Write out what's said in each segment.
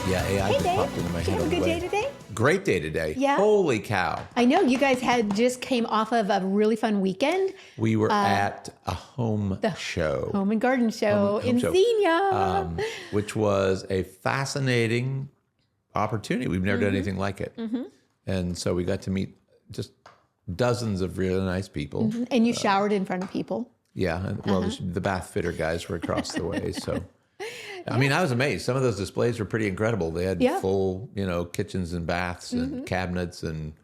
Yeah, AI Hey, just Dave. popped into my Did you head. have a on the good way. day today? Great day today. Yeah? Holy cow. I know you guys had just came off of a really fun weekend. We were at a home show. Home and garden show Home in show. Xenia. Which was a fascinating opportunity. We've never done anything like it. And so we got to meet just dozens of really nice people. And you showered in front of people. Yeah. And, well, the bath fitter guys were across the way. So, I mean, I was amazed. Some of those displays were pretty incredible. They had full, kitchens and baths and cabinets and.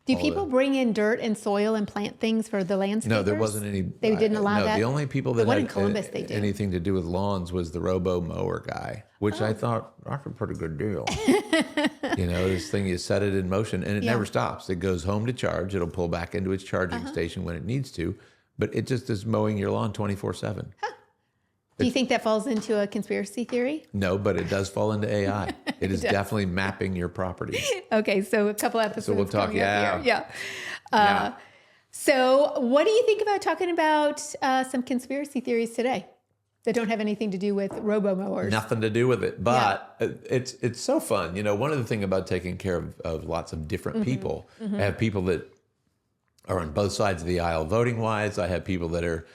Do people bring in dirt and soil and plant things for the landscapers? No, there wasn't any. They didn't allow that? The only people The that one in had Columbus, they do. anything to do with lawns was the robo mower guy, which I thought, that's a pretty good deal. This thing, you set it in motion and it never stops. It goes home to charge. It'll pull back into its charging station when it needs to, but it just is mowing your lawn 24/7. Do you think that falls into a conspiracy theory? No, but it does fall into AI. It is definitely mapping your property. Okay, so a couple episodes. So we'll talk, coming up here. Yeah. So what do you think about talking about some conspiracy theories today that don't have anything to do with robo-mowers? Nothing to do with it, but it's so fun. One of the things about taking care of lots of different people, I have people that are on both sides of the aisle voting wise. I have people that are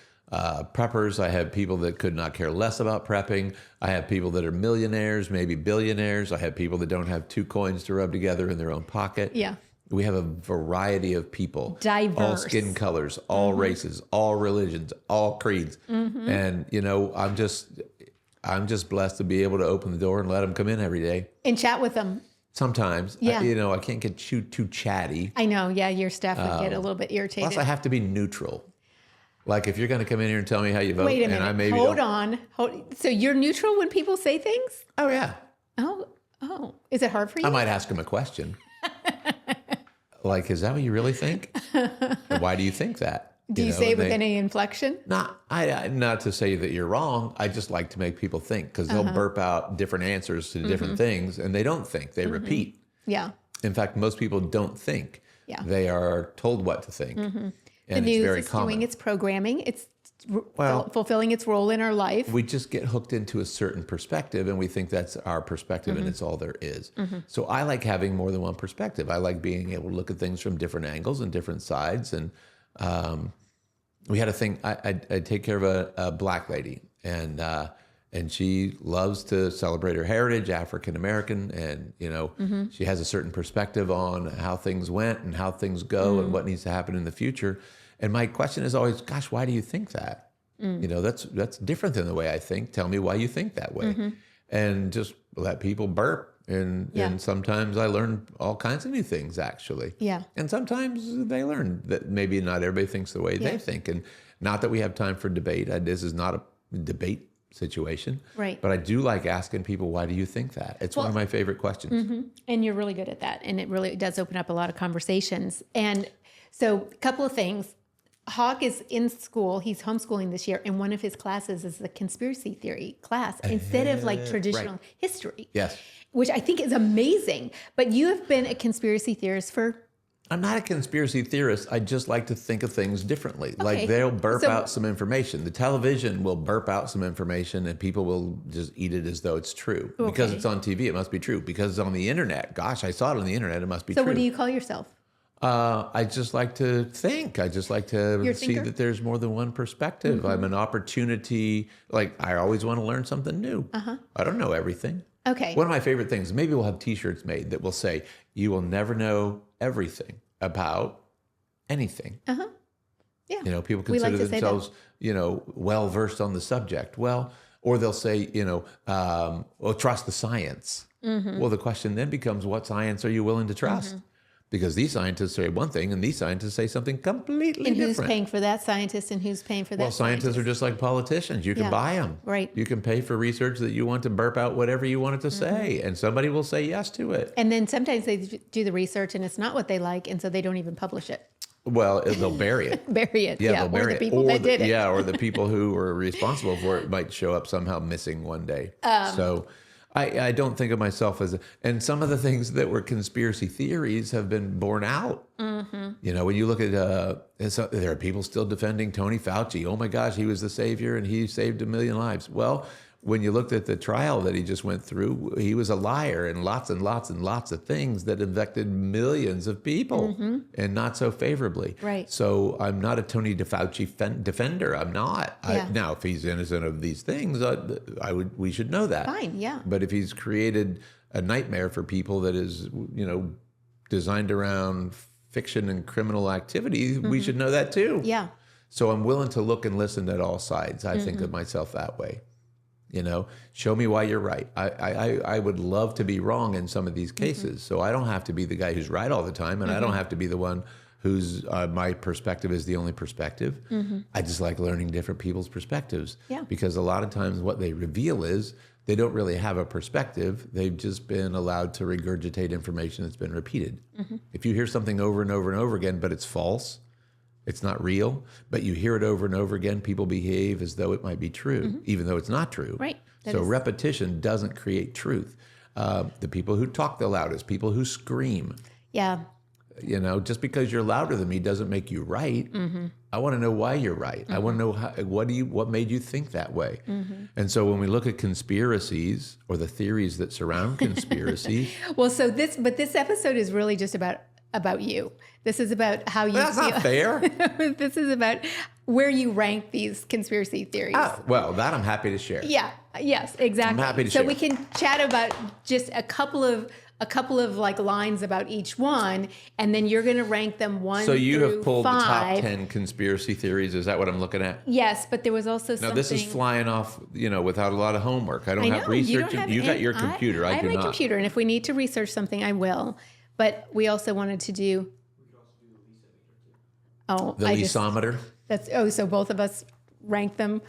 preppers. I have people that could not care less about prepping. I have people that are millionaires, maybe billionaires. I have people that don't have two coins to rub together in their own pocket. Yeah. We have a variety of people. Diverse. All skin colors, all races, all religions, all creeds. And, I'm just blessed to be able to open the door and let them come in every day. And chat with them. Sometimes. Yeah. I can't get too chatty. I know. Yeah, your staff would get a little bit irritated. Plus, I have to be neutral. Like if you're going to come in here and tell me how you vote, Wait a minute. and I maybe Hold on. So you're neutral when people say things? Oh yeah. Oh. Is it hard for you? I might ask them a question. Like, is that what you really think? Why do you think that? Do you say it with any inflection? Not to say that you're wrong. I just like to make people think because they'll burp out different answers to different things, and they don't think. They repeat. Yeah. In fact, most people don't think. Yeah. They are told what to think. And the it's news very is common. doing its programming. It's fulfilling its role in our life. We just get hooked into a certain perspective and we think that's our perspective and it's all there is. So I like having more than one perspective. I like being able to look at things from different angles and different sides. And we had a thing, I take care of a black lady and she loves to celebrate her heritage, African American, and she has a certain perspective on how things went and how things go and what needs to happen in the future. And my question is always, gosh, why do you think that? That's different than the way I think. Tell me why you think that way. And just let people burp. And sometimes I learn all kinds of new things, actually. Yeah. And sometimes they learn that maybe not everybody thinks the way they think. And not that we have time for debate. This is not a debate situation. Right. But I do like asking people, why do you think that? It's one of my favorite questions. And you're really good at that. And it really does open up a lot of conversations. And so a couple of things. Hawk is in school. He's homeschooling this year. And one of his classes is the conspiracy theory class instead of like traditional history. Yes. Which I think is amazing. But you have been a conspiracy theorist for... I'm not a conspiracy theorist. I just like to think of things differently. Okay. Like they'll burp out some information. The television will burp out some information and people will just eat it as though it's true. Okay. Because it's on TV, it must be true. Because it's on the internet. Gosh, I saw it on the internet, it must be true. So what do you call yourself? I just like to think. I just like to see that there's more than one perspective. I'm an opportunity. Like I always want to learn something new. I don't know everything. Okay. One of my favorite things, maybe we'll have t-shirts made that will say, you will never know everything about anything. Yeah. People consider themselves, well-versed on the subject. Well, or they'll say, trust the science. Well, the question then becomes, what science are you willing to trust? Because these scientists say one thing and these scientists say something completely different. And who's paying for that scientist and who's paying for that scientists are just like politicians. You can buy them. Right. You can pay for research that you want to burp out whatever you want it to say. And somebody will say yes to it. And then sometimes they do the research and it's not what they like. And so they don't even publish it. Well, they'll bury it. Bury it. Yeah, they'll bury it. Or the people that did it. Yeah, or the people who were responsible for it might show up somehow missing one day. So... I don't think of myself as, and some of the things that were conspiracy theories have been borne out. When you look at, there are people still defending Tony Fauci. Oh my gosh, he was the savior and he saved 1 million lives. Well, when you looked at the trial that he just went through, he was a liar in lots and lots and lots of things that affected millions of people and not so favorably. Right. So I'm not a Tony DeFauci defender. I'm not. Yeah. Now, if he's innocent of these things, we should know that. Fine, yeah. But if he's created a nightmare for people that is, designed around fiction and criminal activity, we should know that too. Yeah. So I'm willing to look and listen at all sides. I think of myself that way. Show me why you're right. I would love to be wrong in some of these cases. So I don't have to be the guy who's right all the time, and I don't have to be the one whose my perspective is the only perspective. I just like learning different people's perspectives. Yeah. Because a lot of times what they reveal is they don't really have a perspective. They've just been allowed to regurgitate information that's been repeated. If you hear something over and over and over again, but it's false, it's not real, but you hear it over and over again, people behave as though it might be true, even though it's not true. Right. So repetition doesn't create truth. The people who talk the loudest, people who scream. Yeah. Just because you're louder than me doesn't make you right. I want to know why you're right. I want to know what made you think that way. And so when we look at conspiracies or the theories that surround conspiracy. Well, but this episode is really just about you. This is about how you That's feel. not fair. This is about where you rank these conspiracy theories. Well, that I'm happy to share. Yeah. Yes, exactly. I'm happy to so share. we can chat about just a couple of like lines about each one, and then you're going to rank them 1 So you through have pulled 5. the top 10 conspiracy theories. Is that what I'm looking at? Yes, but there was also something. Now this is flying off, without a lot of homework. I don't I have know, research. you got your computer. I have do my not. computer, and if we need to research something, I will. But we also wanted to do. Oh, The leasometer. So both of us rank them.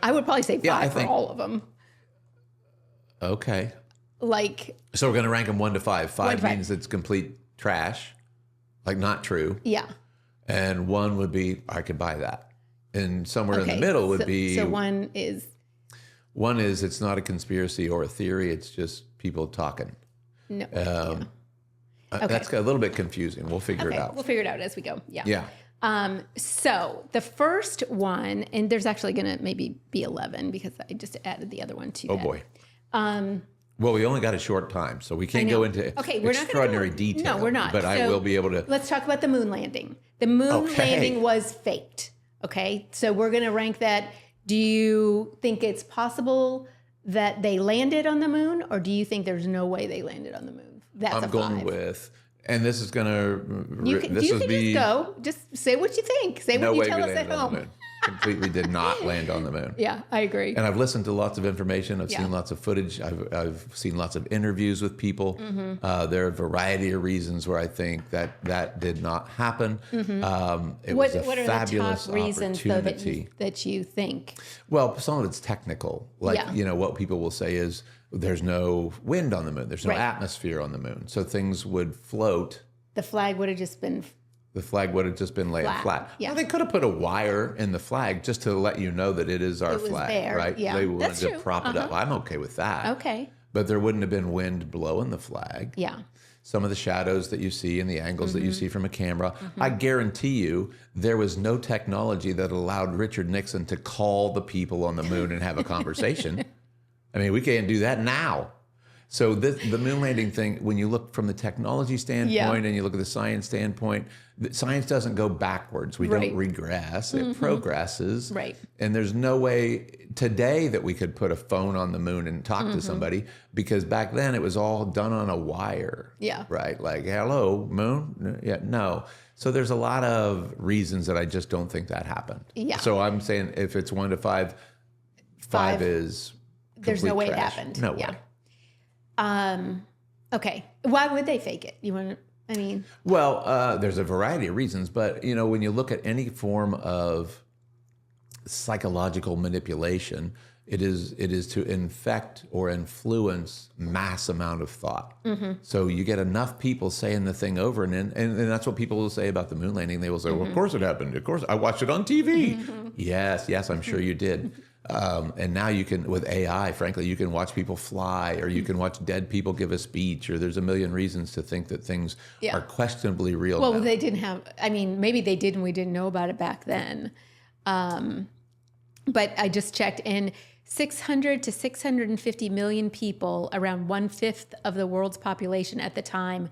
I would probably say 5 for all of them. Okay. So we're going to rank them 1 to 5. 5 1 to 5. means it's complete trash, like not true. Yeah. And 1 would be, I could buy that. And somewhere in the middle would be. So 1 is. 1 is it's not a conspiracy or a theory. It's just people talking. No. That's a little bit confusing. We'll figure it out. We'll figure it out as we go. Yeah. Yeah. So the first one, and there's actually going to maybe be 11 because I just added the other one to that. Oh boy. Well, we only got a short time, so we can't go into extraordinary detail. No, we're not. But I will be able to. Let's talk about the moon landing. The moon landing was faked. Okay. So we're going to rank that. Do you think it's possible that they landed on the moon, or do you think there's no way they landed on the moon? That's I'm going with, and this is going to. You can just go. Just say what you think. Say what you tell us at home. Completely did not land on the moon. Yeah, I agree. And I've listened to lots of information. I've seen lots of footage. I've seen lots of interviews with people. There are a variety of reasons where I think that did not happen. It was a fabulous top reasons, opportunity. Though, that you think? Well, some of it's technical. What people will say is there's no wind on the moon. There's no atmosphere on the moon. So things would float. The flag would have just been... The flag would have just been laying flat. Yeah. Well, they could have put a wire in the flag just to let you know that it is our flag, there. right? Yeah. They wanted That's to true. prop it up. I'm okay with that. Okay. But there wouldn't have been wind blowing the flag. Yeah. Some of the shadows that you see and the angles that you see from a camera. I guarantee you there was no technology that allowed Richard Nixon to call the people on the moon and have a conversation. I mean, we can't do that now. So the moon landing thing, when you look from the technology standpoint and you look at the science standpoint, science doesn't go backwards. We don't regress. It progresses. Right. And there's no way today that we could put a phone on the moon and talk to somebody, because back then it was all done on a wire. Yeah. Right? Like, hello, moon? Yeah, no. So there's a lot of reasons that I just don't think that happened. Yeah. So I'm saying if it's 1 to 5, 5 is there's no way trash. It happened. No way. Okay. Why would they fake it? You want to, I mean. Well, there's a variety of reasons, but when you look at any form of psychological manipulation, it is to infect or influence mass amount of thought. So you get enough people saying the thing over and that's what people will say about the moon landing. They will say, well, of course it happened. Of course, I watched it on TV. Yes, I'm sure you did. And now you can, with AI, frankly, you can watch people fly, or you can watch dead people give a speech, or there's a million reasons to think that things are questionably real. Well, now. they didn't have, I mean, maybe they did and we didn't know about it back then. But I just checked, and 600 to 650 million people, around 1/5 of the world's population at the time,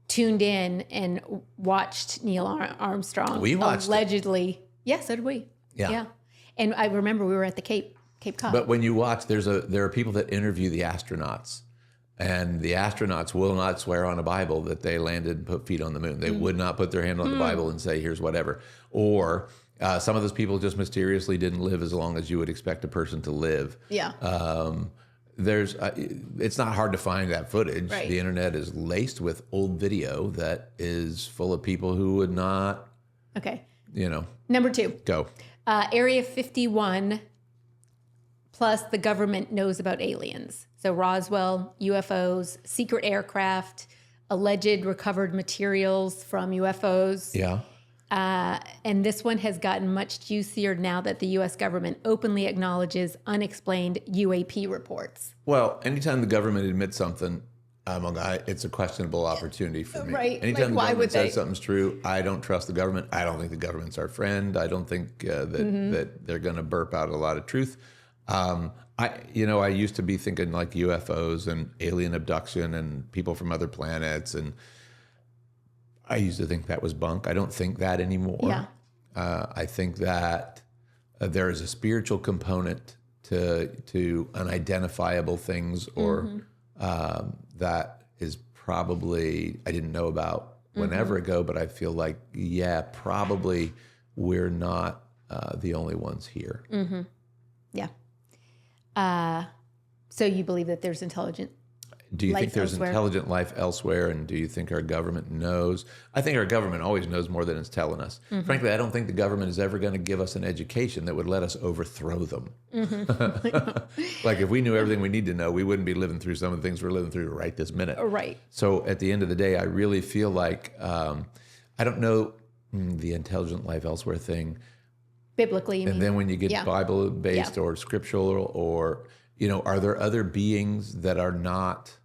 tuned in and watched Neil Armstrong. We watched allegedly. Yeah, so did we. Yeah. And I remember we were at the Cape Cod. But when you watch, there are people that interview the astronauts, and the astronauts will not swear on a Bible that they landed and put feet on the moon. They would not put their hand on the Bible and say, here's whatever. Or some of those people just mysteriously didn't live as long as you would expect a person to live. Yeah. It's not hard to find that footage. Right. The internet is laced with old video that is full of people who would not, Okay. Number 2. Go. Area 51, plus the government knows about aliens. So Roswell, UFOs, secret aircraft, alleged recovered materials from UFOs. Yeah. And this one has gotten much juicier now that the U.S. government openly acknowledges unexplained UAP reports. Well, anytime the government admits something, it's a questionable opportunity for me. Right. Anytime Like, the government says something's true, I don't trust the government. I don't think the government's our friend. I don't think that they're going to burp out a lot of truth. I used to be thinking like UFOs and alien abduction and people from other planets, and I used to think that was bunk. I don't think that anymore. Yeah. I think that there is a spiritual component to unidentifiable things, or that is probably I didn't know about whenever ago, but I feel like probably we're not the only ones here. Mm-hmm. Yeah. So you believe that there's intelligent Do you life think there's elsewhere? intelligent life elsewhere? And do you think our government knows? I think our government always knows more than it's telling us. Frankly, I don't think the government is ever going to give us an education that would let us overthrow them. Like if we knew everything we need to know, we wouldn't be living through some of the things we're living through right this minute. Right. So at the end of the day, I really feel like, I don't know the intelligent life elsewhere thing. Biblically, you mean? And then when you get Yeah. Bible-based or scriptural, or, are there other beings that are not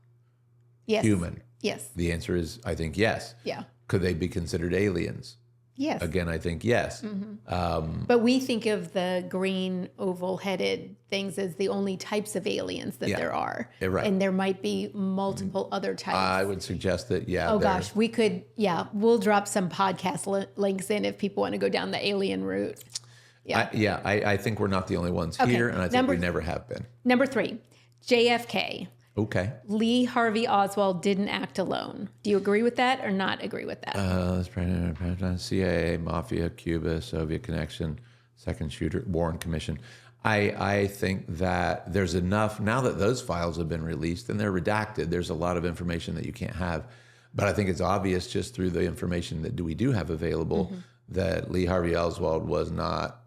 Yes. human? Yes. The answer is, I think, yes. Yeah. Could they be considered aliens? Yes. Again, I think yes. But we think of the green oval-headed things as the only types of aliens that there are. Yeah, right. And there might be multiple other types. I would suggest that, Oh gosh, we could, we'll drop some podcast links in if people want to go down the alien route. Yeah. I think we're not the only ones here, and I think we never have been. Number 3, JFK. Okay. Lee Harvey Oswald didn't act alone. Do you agree with that or not agree with that? That's President, CIA, Mafia, Cuba, Soviet connection, second shooter, Warren Commission. I think that there's enough, now that those files have been released and they're redacted, there's a lot of information that you can't have. But I think it's obvious just through the information that we do have available that Lee Harvey Oswald was not,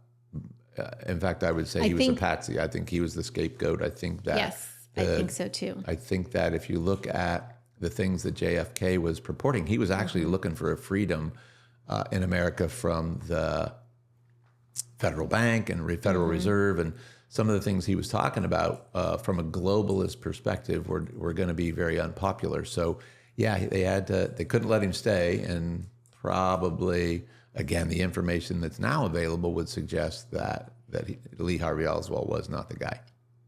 in fact, I would say he was a patsy. I think he was the scapegoat. I think that... Yes, I think so too. I think that if you look at the things that JFK was purporting, he was actually looking for a freedom in America from the federal bank and Federal Reserve, and some of the things he was talking about from a globalist perspective were going to be very unpopular. So they couldn't let him stay, and probably, again, the information that's now available would suggest that Lee Harvey Oswald was not the guy.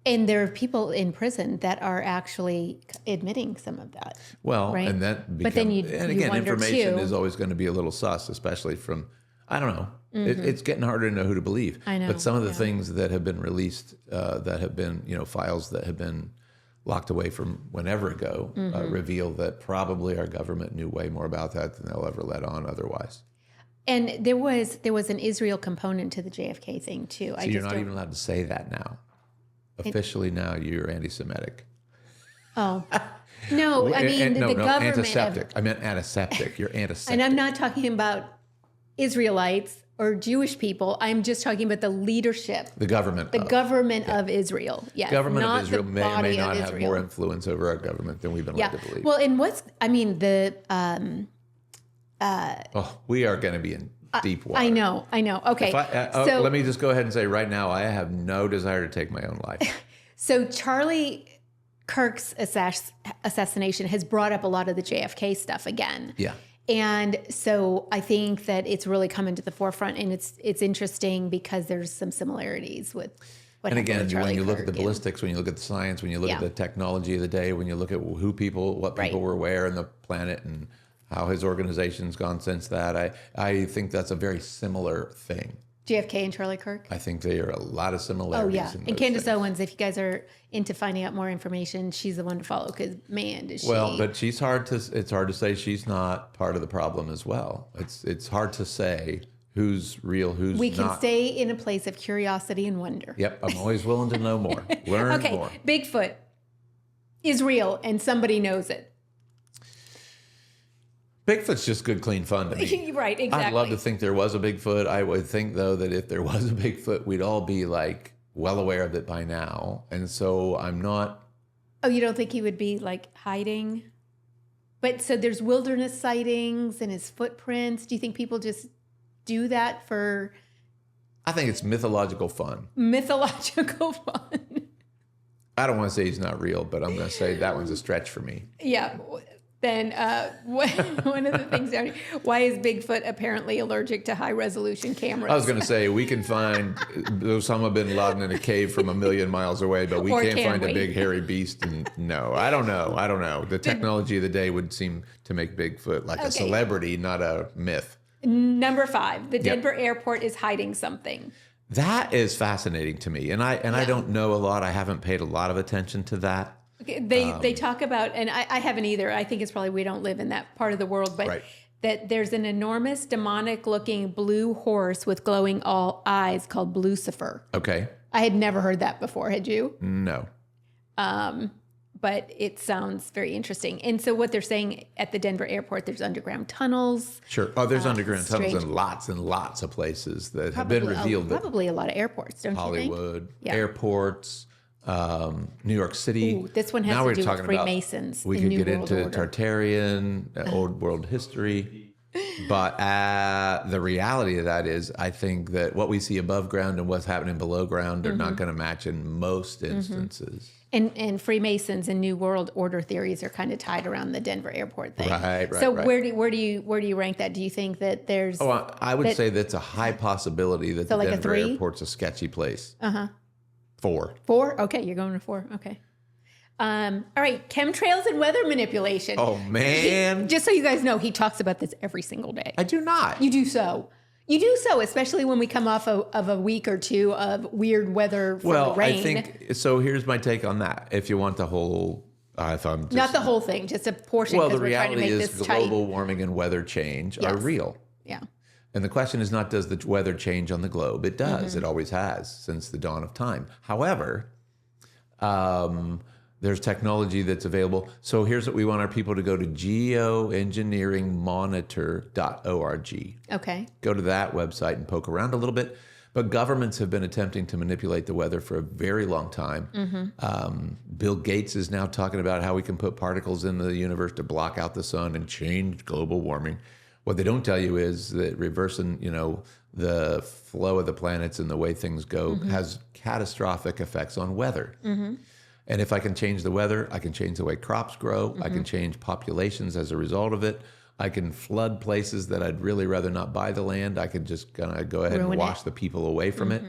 And there are people in prison that are actually admitting some of that. Well, right? and that but then you again, wonder information too, is always going to be a little sus, especially from, I don't know. It's getting harder to know who to believe. I know, But some of the things that have been released, that have been, files that have been locked away from whenever ago, reveal that probably our government knew way more about that than they'll ever let on otherwise. And there was an Israel component to the JFK thing too. So you're not even allowed to say that now. Officially now you're anti-Semitic. Oh, no, I mean, the government. Antiseptic. I meant antiseptic. You're antiseptic. And I'm not talking about Israelites or Jewish people. I'm just talking about the leadership. The government. The government of Israel. Yes. Government not of Israel the may or may body of not have Israel. more influence over our government than we've been led to believe. Well, and we are going to be in deep water. I know. Okay. So let me just go ahead and say right now, I have no desire to take my own life. So Charlie Kirk's assassination has brought up a lot of the JFK stuff again. Yeah. And so I think that it's really coming to the forefront, and it's interesting because there's some similarities with what And happened again, with Charlie when you look at Kirk the ballistics, when you look at the science, when you look at the technology of the day, when you look at what people were where in the planet and how his organization's gone since that, I think that's a very similar thing. JFK and Charlie Kirk? I think there are a lot of similarities. Oh, yeah. And Candace Owens, if you guys are into finding out more information, she's the one to follow because, man, does she... Well, but it's hard to say she's not part of the problem as well. It's hard to say who's real, who's not. We can stay in a place of curiosity and wonder. Yep, I'm always willing to know more, learn more. Okay, Bigfoot is real and somebody knows it. Bigfoot's just good, clean fun to me. Right, exactly. I'd love to think there was a Bigfoot. I would think, though, that if there was a Bigfoot, we'd all be, like, well aware of it by now. And so I'm not... Oh, you don't think he would be, like, hiding? But so there's wilderness sightings and his footprints. Do you think people just do that for... I think it's mythological fun. Mythological fun. I don't want to say he's not real, but I'm going to say that one's a stretch for me. Yeah. Then one of the things, why is Bigfoot apparently allergic to high-resolution cameras? I was going to say, we can find Osama bin Laden in a cave from 1,000,000 miles away, but we can't find a big hairy beast. And no, I don't know. The technology of the day would seem to make Bigfoot like a celebrity, not a myth. Number 5, the Denver airport is hiding something. That is fascinating to me. And I don't know a lot. I haven't paid a lot of attention to that. Okay, they talk about, and I haven't either. I think it's probably we don't live in that part of the world, but that there's an enormous demonic-looking blue horse with glowing eyes called Lucifer. Okay. I had never heard that before. Had you? No. But it sounds very interesting. And so what they're saying at the Denver airport, there's underground tunnels. Sure. Oh, there's underground tunnels in lots and lots of places that have been revealed. Probably a lot of airports, don't you think? Hollywood, airports. New York City. Ooh, this one has to do with Freemasons. We could get into Tartarian, old world history. But the reality of that is, I think that what we see above ground and what's happening below ground are not going to match in most instances. And Freemasons and New World Order theories are kind of tied around the Denver airport thing. Right. So where do you rank that? Do you think that there's? Oh, I would say that's a high possibility that the like Denver airport's a sketchy place. 4. 4? Okay, you're going to 4. Okay. All right, chemtrails and weather manipulation. Oh, man. Just so you guys know, he talks about this every single day. I do not. You do so. You do so, especially when we come off of a week or two of weird weather from the rain. I think, so here's my take on that. If you want the whole... not the whole thing, just a portion. Well, the reality is global warming and weather change are real. Yeah. And the question is not, does the weather change on the globe? It does. It always has since the dawn of time. However, there's technology that's available. So here's what we want our people to go to: geoengineeringmonitor.org. Okay. Go to that website and poke around a little bit. But governments have been attempting to manipulate the weather for a very long time. Bill Gates is now talking about how we can put particles in the universe to block out the sun and change global warming. What they don't tell you is that reversing, the flow of the planets and the way things go has catastrophic effects on weather. And if I can change the weather, I can change the way crops grow. I can change populations as a result of it. I can flood places that I'd really rather not buy the land. I could just kind of go ahead and wash the people away from it,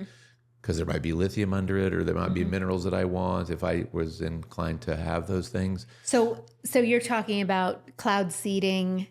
because there might be lithium under it, or there might be minerals that I want if I was inclined to have those things. So you're talking about cloud seeding.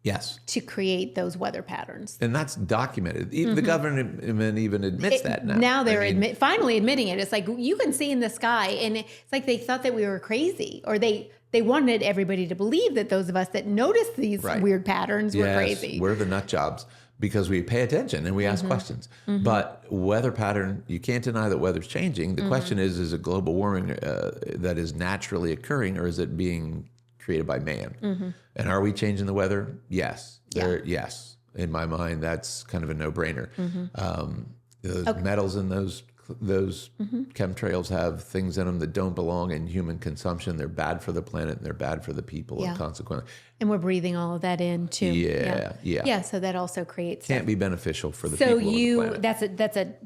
Yes. To create those weather patterns. And that's documented. Even the government even admits that now. Now they're finally admitting it. It's like, you can see in the sky, and it's like they thought that we were crazy, or they wanted everybody to believe that those of us that noticed these weird patterns were crazy. We're the nut jobs because we pay attention and we ask questions. But weather pattern, you can't deny that weather's changing. The question is it global warming that is naturally occurring, or is it being created by man? And are we changing the weather? Yes. Yes. In my mind, that's kind of a no-brainer. Those metals in those chemtrails have things in them that don't belong in human consumption. They're bad for the planet, and they're bad for the people, and consequently. And we're breathing all of that in too. Yeah. So that also creates can't be beneficial for the people on the planet.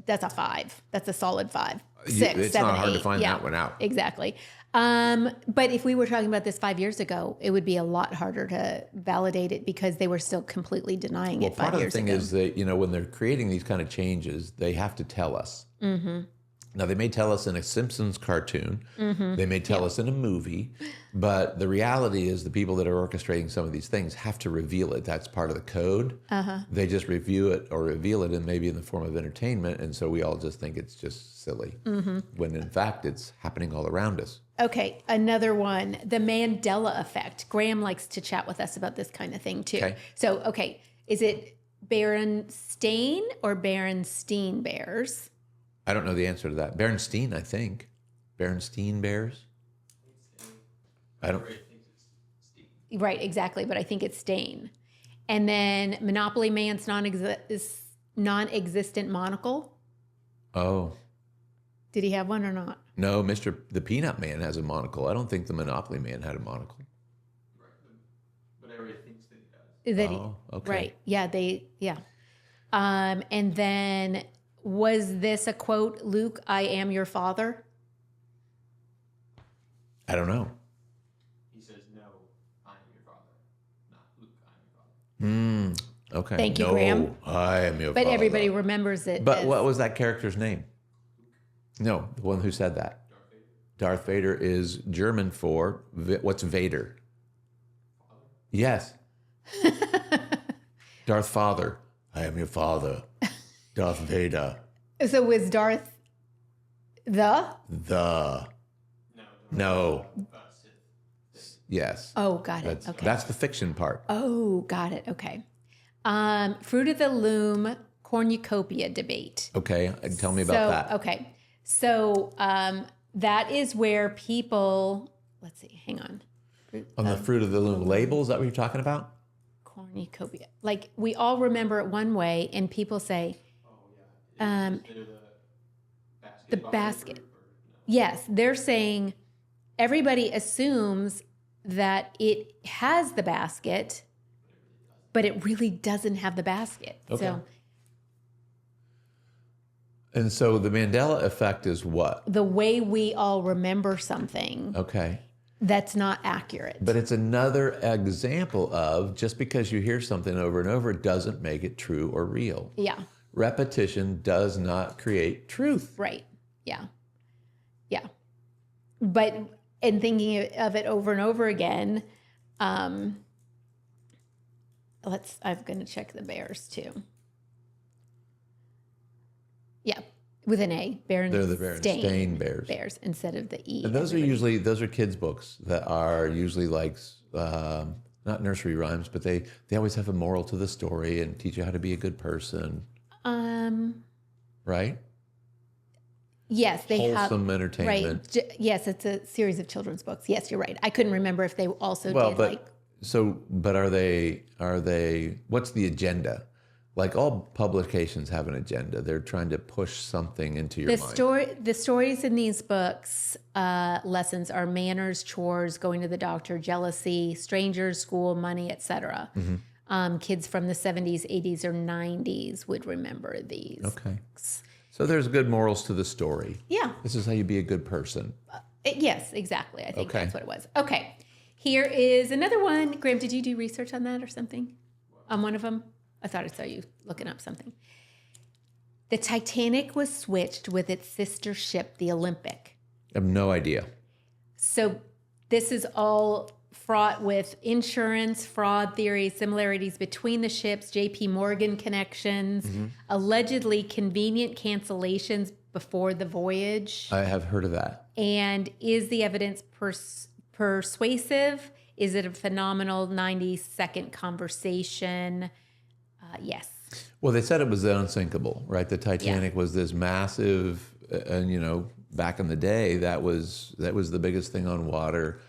That's a 5. That's a solid 5. 6, it's 7, not hard 8. to find that one out. Exactly. But if we were talking about this 5 years ago, it would be a lot harder to validate it because they were still completely denying it 5 years ago. Part of the thing is that, when they're creating these kind of changes, they have to tell us. Mm-hmm. Now, they may tell us in a Simpsons cartoon. Mm-hmm. They may tell us in a movie. But the reality is the people that are orchestrating some of these things have to reveal it. That's part of the code. Uh-huh. They just review it or reveal it, and maybe in the form of entertainment. And so we all just think it's just silly, when in fact it's happening all around us. Okay, another one, the Mandela effect. Graham likes to chat with us about this kind of thing too. Okay. So, is it Berenstain or Berenstein Bears? I don't know the answer to that. Berenstein, I think. Berenstein Bears? I don't. Right, exactly, but I think it's Stain. And then Monopoly Man's non-existent monocle. Oh. Did he have one or not? No, the Peanut Man has a monocle. I don't think the Monopoly Man had a monocle. Right, but everybody thinks that he does. Okay. Right, yeah. And then, was this a quote, Luke, I am your father? I don't know. He says, no, I am your father. Not Luke, I am your father. Okay. Thank you, Graham. I am your father. But everybody remembers it. But what was that character's name? No, the one who said that. Darth Vader is German for, what's Vader? Father? Yes. Darth Father. I am your father. Darth Vader. So was Darth the? No. Yes. Oh, got it. Okay. That's the fiction part. Oh, got it. Okay. Fruit of the Loom cornucopia debate. Okay. Tell me about that. Okay. So that is where people, let's see, hang on. On the Fruit of the Loom label, is that what you're talking about? Cornucopia. Like, we all remember it one way, and people say, the basket. Yes, they're saying everybody assumes that it has the basket, but it really doesn't have the basket. Okay. And so the Mandela effect is what? The way we all remember something. Okay. That's not accurate. But it's another example of just because you hear something over and over doesn't make it true or real. Yeah. Repetition does not create truth. Right. Yeah. Yeah. But in thinking of it over and over again, I'm going to check the Bears too. Yeah, with an A. They're the Berenstain Bears. Bears instead of the E. And those are kids' books that are usually like not nursery rhymes, but they always have a moral to the story and teach you how to be a good person. Right? Yes, they have wholesome entertainment. Right. Yes, it's a series of children's books. Yes, you're right. I couldn't remember if they also did like. But are they? What's the agenda? Like all publications have an agenda. They're trying to push something into your mind. The stories in these books, lessons are manners, chores, going to the doctor, jealousy, strangers, school, money, etc. Mm-hmm. Kids from the 70s, 80s, or 90s would remember these. Okay. So there's good morals to the story. Yeah. This is how you be a good person. Yes, exactly. I think that's what it was. Okay. Here is another one. Graham, did you do research on that or something? On one of them? I thought I saw you looking up something. The Titanic was switched with its sister ship, the Olympic. I have no idea. So this is all fraught with insurance, fraud theories, similarities between the ships, J.P. Morgan connections, allegedly convenient cancellations before the voyage. I have heard of that. And is the evidence persuasive? Is it a phenomenal 90-second conversation? Yes. Well, they said it was unsinkable, right? The Titanic was this massive, and back in the day, that was the biggest thing on water,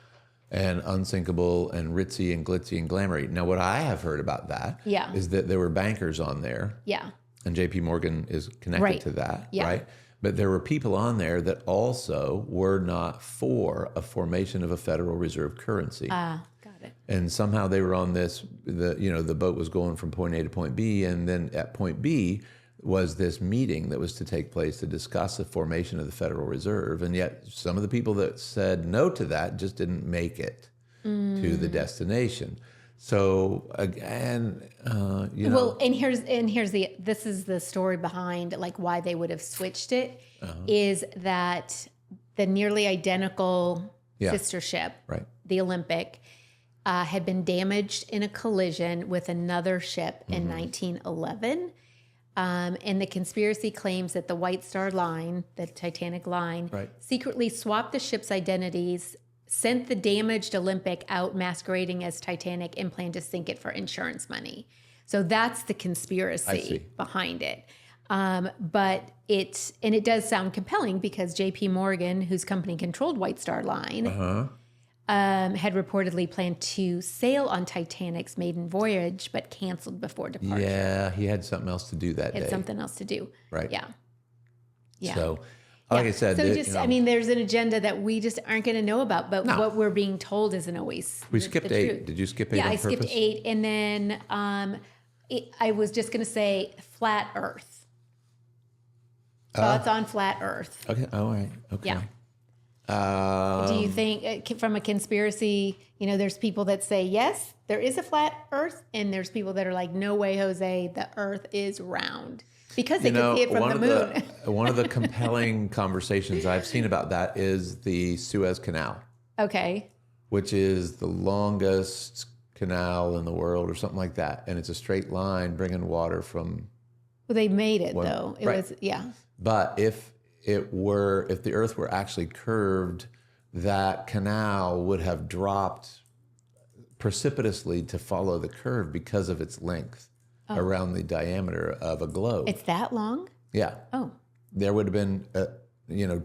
and unsinkable and ritzy and glitzy and glamoury. Now, what I have heard about that is that there were bankers on there. Yeah. And J.P. Morgan is connected to that, right? But there were people on there that also were not for a formation of a Federal Reserve currency. Got it. And somehow they were on this, the boat was going from point A to point B, and then at point B, was this meeting that was to take place to discuss the formation of the Federal Reserve. And yet some of the people that said no to that just didn't make it to the destination. So again, Well, and this is the story behind like why they would have switched it, is that the nearly identical sister ship, right, the Olympic, had been damaged in a collision with another ship in 1911. And the conspiracy claims that the White Star Line, the Titanic line, secretly swapped the ship's identities, sent the damaged Olympic out masquerading as Titanic, and planned to sink it for insurance money. So that's the conspiracy behind it. But it does sound compelling because J.P. Morgan, whose company controlled White Star Line, had reportedly planned to sail on Titanic's maiden voyage, but canceled before departure. Yeah, he had something else to do that day. Had something else to do. Right. Yeah. Yeah. So, like I said, so I mean, there's an agenda that we just aren't going to know about, but what we're being told isn't always. We skipped the 8. truth. Did you skip 8? Yeah, on I purpose? skipped 8, and then I was just going to say flat Earth. Thoughts on flat Earth? Okay. All right. Okay. Yeah. Do you think, from a conspiracy, there's people that say, yes, there is a flat Earth, and there's people that are like, no way, Jose, the Earth is round. Because they can see it from the moon. One of the compelling conversations I've seen about that is the Suez Canal. Okay. Which is the longest canal in the world or something like that. And it's a straight line bringing water from... Well, they made it, though. It was, But if the Earth were actually curved, that canal would have dropped precipitously to follow the curve because of its length around the diameter of a globe. It's that long? Yeah. Oh. There would have been,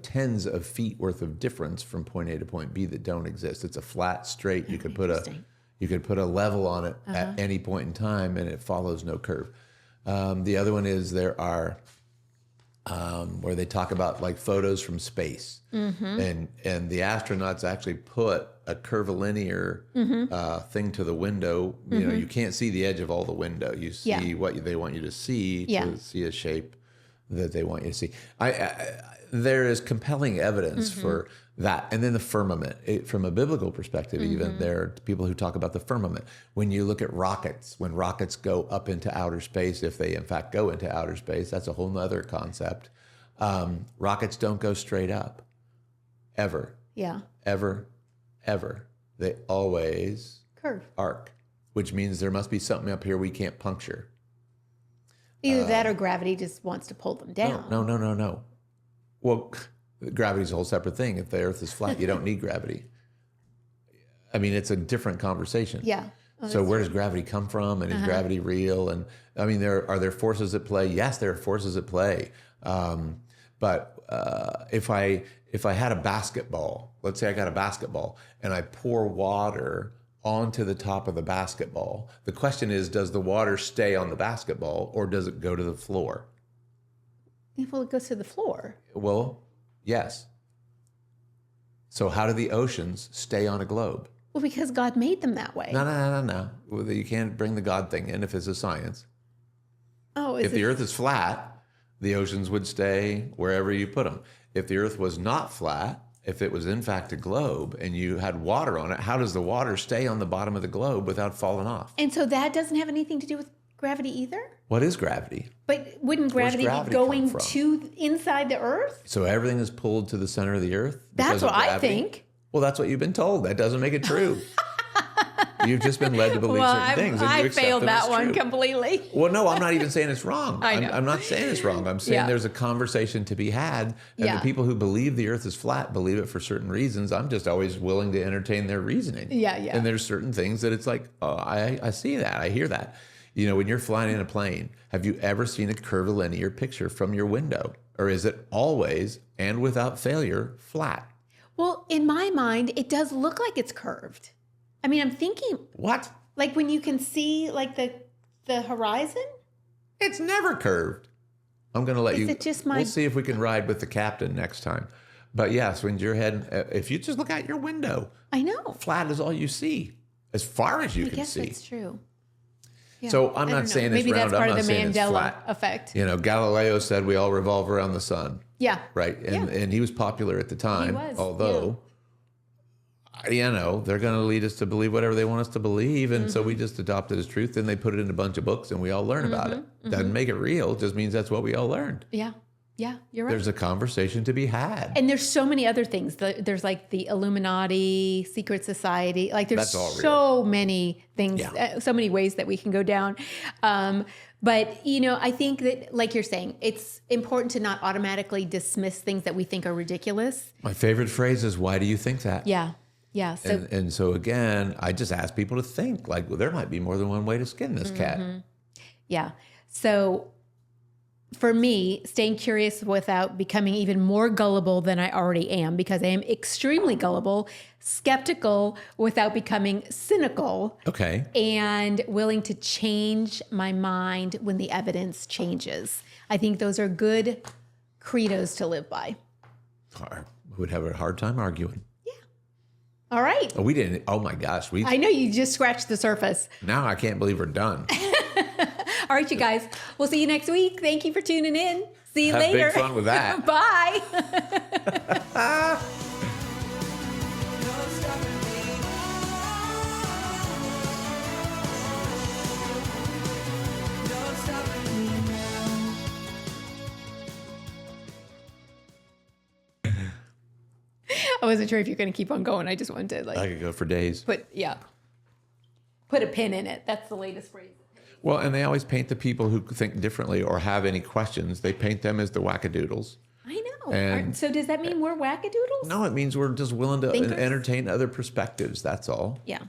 tens of feet worth of difference from point A to point B that don't exist. It's a flat, straight. You could put a level on it at any point in time, and it follows no curve. The other one is there are where they talk about like photos from space, and the astronauts actually put a curvilinear thing to the window. You can't see the edge of all the window. You see what they want you to see to see a shape that they want you to see. There is compelling evidence for that. And then the firmament, from a biblical perspective, even there are people who talk about the firmament. When you look at rockets, when rockets go up into outer space, if they in fact go into outer space, that's a whole nother concept. Rockets don't go straight up, ever. Yeah. Ever. They always arc, which means there must be something up here we can't puncture. Either that or gravity just wants to pull them down. No. Well, gravity's a whole separate thing. If the Earth is flat, you don't need gravity. I mean, it's a different conversation. Yeah. So where does gravity come from? And is gravity real? And I mean, are there forces at play? Yes, there are forces at play. But if I had a basketball, let's say I got a basketball, and I pour water onto the top of the basketball, the question is, does the water stay on the basketball or does it go to the floor? Well, it goes to the floor. Well, yes. So how do the oceans stay on a globe? Well, because God made them that way. No. Well, you can't bring the God thing in if it's a science. Oh, if the Earth is flat, the oceans would stay wherever you put them. If the Earth was not flat, if it was in fact a globe and you had water on it, how does the water stay on the bottom of the globe without falling off? And so that doesn't have anything to do with gravity either? What is gravity? But wouldn't gravity be going to inside the Earth? So everything is pulled to the center of the Earth? That's what I think. Well, that's what you've been told. That doesn't make it true. You've just been led to believe certain things. And I failed that one completely. Well, no, I'm not even saying it's wrong. I know. I'm not saying it's wrong. I'm saying there's a conversation to be had. And the people who believe the Earth is flat believe it for certain reasons. I'm just always willing to entertain their reasoning. Yeah. And there's certain things that it's like, oh, I see that. I hear that. When you're flying in a plane, have you ever seen a curvilinear picture from your window? Or is it always, and without failure, flat? Well, in my mind, it does look like it's curved. I mean, I'm thinking... What? Like when you can see like the horizon? It's never curved. I'm going to let you... Is it just my... We'll see if we can ride with the captain next time. But yes, when you're heading... If you just look out your window... I know. Flat is all you see. As far as you can see. I guess that's true. Yeah. So I'm I don't not know. saying it's maybe round. that's part I'm of not the saying it's Mandela flat. effect. Galileo said we all revolve around the sun, Yeah. right? And he was popular at the time. was, Although, they're going to lead us to believe whatever they want us to believe, and so we just adopt it as truth. And they put it in a bunch of books, and we all learn about it. Doesn't make it real; it just means that's what we all learned. Yeah. Yeah. You're right. There's a conversation to be had. And there's so many other things. There's like the Illuminati, secret society. Like there's That's all so many things, Yeah. so many ways that we can go down. But, I think that, like you're saying, it's important to not automatically dismiss things that we think are ridiculous. My favorite phrase is, "Why do you think that?" Yeah. Yeah. So, And so again, I just ask people to think like, well, there might be more than one way to skin this cat. yeah. So for me, staying curious without becoming even more gullible than I already am, because I am extremely gullible, skeptical without becoming cynical, Okay. and willing to change my mind when the evidence changes. I think those are good credos to live by. We would have a hard time arguing. All right. Oh, we didn't. Oh my gosh. I know you just scratched the surface. Now I can't believe we're done. All right, you guys. We'll see you next week. Thank you for tuning in. See you Have later. big fun with that. Bye. I wasn't sure if you're going to keep on going. I just wanted to I could go for days. put a pin in it. That's the latest phrase. Well, and they always paint the people who think differently or have any questions. They paint them as the wackadoodles. I know. And- So does that mean we're wackadoodles? No, it means we're just willing to Thinkers? entertain other perspectives. That's all. Yeah.